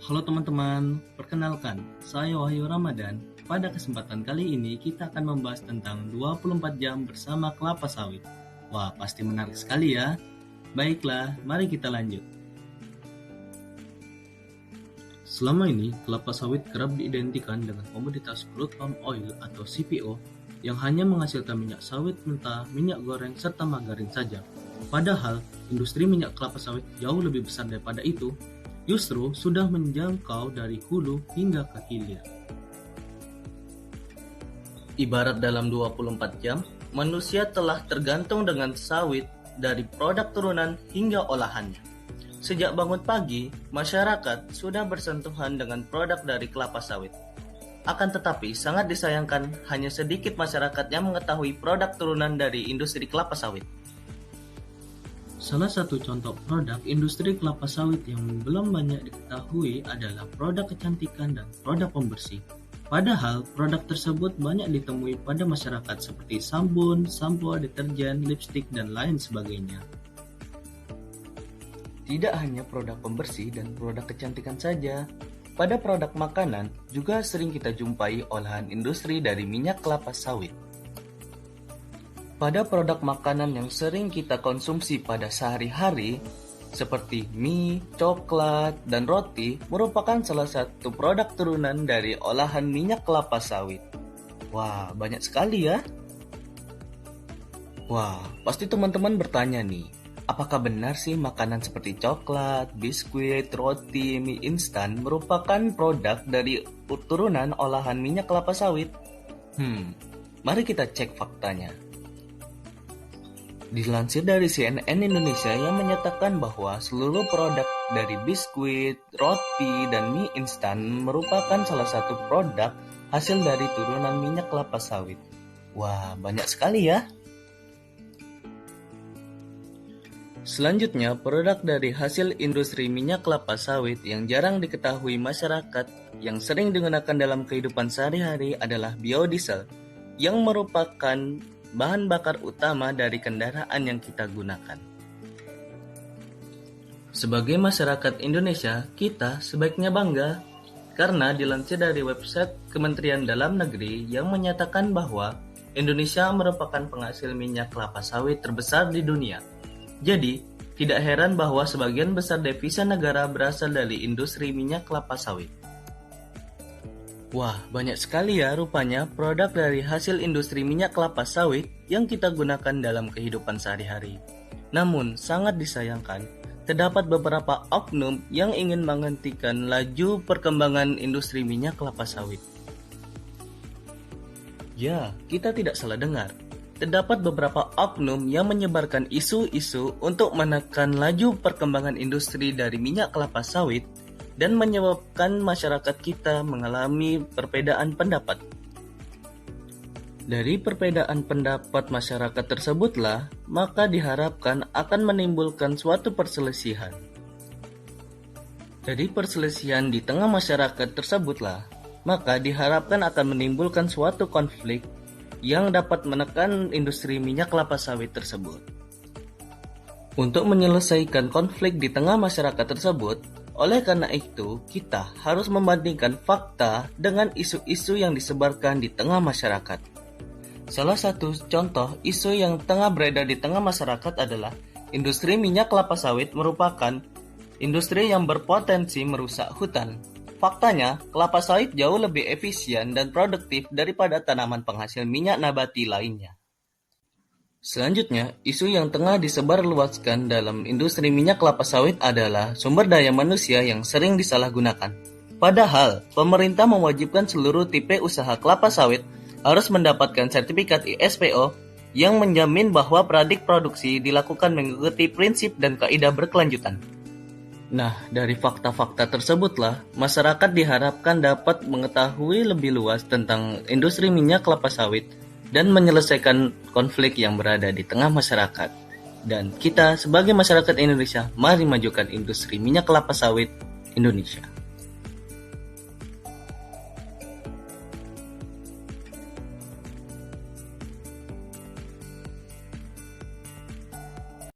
Halo teman-teman, perkenalkan, saya Wahyu Ramadan. Pada kesempatan kali ini kita akan membahas tentang 24 jam bersama kelapa sawit. Wah, pasti menarik sekali ya. Baiklah, mari kita lanjut. Selama ini, kelapa sawit kerap diidentikan dengan komoditas crude palm oil atau CPO yang hanya menghasilkan minyak sawit mentah, minyak goreng, serta margarin saja. Padahal, industri minyak kelapa sawit jauh lebih besar daripada itu. Justru sudah menjangkau dari hulu hingga ke hilir. Ibarat dalam 24 jam, manusia telah tergantung dengan sawit dari produk turunan hingga olahannya. Sejak bangun pagi, masyarakat sudah bersentuhan dengan produk dari kelapa sawit. Akan tetapi, sangat disayangkan hanya sedikit masyarakat yang mengetahui produk turunan dari industri kelapa sawit. Salah satu contoh produk industri kelapa sawit yang belum banyak diketahui adalah produk kecantikan dan produk pembersih. Padahal, produk tersebut banyak ditemui pada masyarakat seperti sabun, sampo, deterjen, lipstik, dan lain sebagainya. Tidak hanya produk pembersih dan produk kecantikan saja, pada produk makanan juga sering kita jumpai olahan industri dari minyak kelapa sawit. Pada produk makanan yang sering kita konsumsi pada sehari-hari, seperti mie, coklat, dan roti, merupakan salah satu produk turunan dari olahan minyak kelapa sawit. Wah, banyak sekali ya. Wah, pasti teman-teman bertanya nih, apakah benar sih makanan seperti coklat, biskuit, roti, mie instan merupakan produk dari turunan olahan minyak kelapa sawit? Mari kita cek faktanya. Dilansir dari CNN Indonesia yang menyatakan bahwa seluruh produk dari biskuit, roti, dan mie instan merupakan salah satu produk hasil dari turunan minyak kelapa sawit. Wah, banyak sekali ya. Selanjutnya, produk dari hasil industri minyak kelapa sawit yang jarang diketahui masyarakat yang sering digunakan dalam kehidupan sehari-hari adalah biodiesel, yang merupakan bahan bakar utama dari kendaraan yang kita gunakan. Sebagai masyarakat Indonesia, kita sebaiknya bangga karena dilansir dari website Kementerian Dalam Negeri yang menyatakan bahwa Indonesia merupakan penghasil minyak kelapa sawit terbesar di dunia. Jadi, tidak heran bahwa sebagian besar devisa negara berasal dari industri minyak kelapa sawit. Wah, banyak sekali ya rupanya produk dari hasil industri minyak kelapa sawit yang kita gunakan dalam kehidupan sehari-hari. Namun, sangat disayangkan, terdapat beberapa oknum yang ingin menghentikan laju perkembangan industri minyak kelapa sawit. Ya, kita tidak salah dengar. Terdapat beberapa oknum yang menyebarkan isu-isu untuk menekan laju perkembangan industri dari minyak kelapa sawit dan menyebabkan masyarakat kita mengalami perbedaan pendapat. Dari perbedaan pendapat masyarakat tersebutlah, maka diharapkan akan menimbulkan suatu perselisihan. Dari perselisihan di tengah masyarakat tersebutlah, maka diharapkan akan menimbulkan suatu konflik yang dapat menekan industri minyak kelapa sawit tersebut. Untuk menyelesaikan konflik di tengah masyarakat tersebut, oleh karena itu, kita harus membandingkan fakta dengan isu-isu yang disebarkan di tengah masyarakat. Salah satu contoh isu yang tengah beredar di tengah masyarakat adalah industri minyak kelapa sawit merupakan industri yang berpotensi merusak hutan. Faktanya, kelapa sawit jauh lebih efisien dan produktif daripada tanaman penghasil minyak nabati lainnya. Selanjutnya, isu yang tengah disebarluaskan dalam industri minyak kelapa sawit adalah sumber daya manusia yang sering disalahgunakan. Padahal, pemerintah mewajibkan seluruh tipe usaha kelapa sawit harus mendapatkan sertifikat ISPO yang menjamin bahwa pradik produksi dilakukan mengikuti prinsip dan kaidah berkelanjutan. Nah, dari fakta-fakta tersebutlah, masyarakat diharapkan dapat mengetahui lebih luas tentang industri minyak kelapa sawit dan menyelesaikan konflik yang berada di tengah masyarakat. Dan kita sebagai masyarakat Indonesia, mari majukan industri minyak kelapa sawit Indonesia.